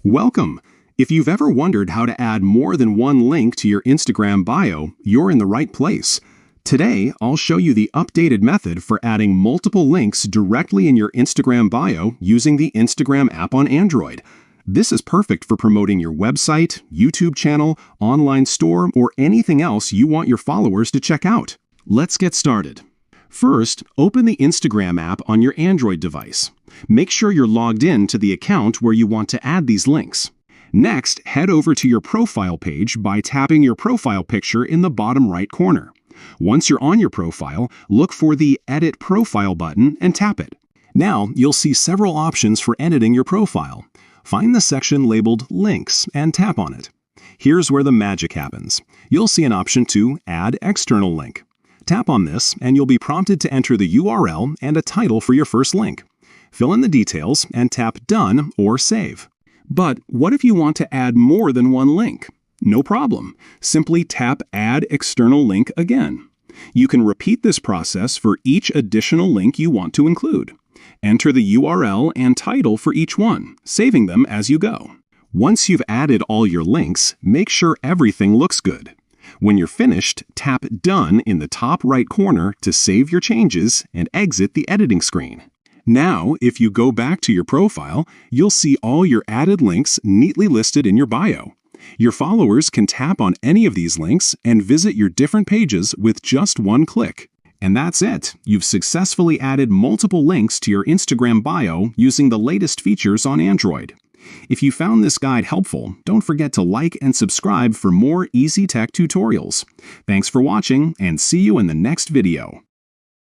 Welcome! If you've ever wondered how to add more than one link to your Instagram bio, you're in the right place. Today, I'll show you the updated method for adding multiple links directly in your Instagram bio using the Instagram app on Android. This is perfect for promoting your website, YouTube channel, online store, or anything else you want your followers to check out. Let's get started. First, open the Instagram app on your Android device. Make sure you're logged in to the account where you want to add these links. Next, head over to your profile page by tapping your profile picture in the bottom right corner. Once you're on your profile, look for the Edit Profile button and tap it. Now, you'll see several options for editing your profile. Find the section labeled Links and tap on it. Here's where the magic happens. You'll see an option to Add External Link. Tap on this and you'll be prompted to enter the URL and a title for your first link. Fill in the details and tap Done or Save. But what if you want to add more than one link? No problem. Simply tap Add External Link again. You can repeat this process for each additional link you want to include. Enter the URL and title for each one, saving them as you go. Once you've added all your links, make sure everything looks good. When you're finished, tap Done in the top right corner to save your changes and exit the editing screen. Now, if you go back to your profile, you'll see all your added links neatly listed in your bio. Your followers can tap on any of these links and visit your different pages with just one click. And that's it. You've successfully added multiple links to your Instagram bio using the latest features on Android. If you found this guide helpful, don't forget to like and subscribe for more easy tech tutorials. Thanks for watching, and see you in the next video.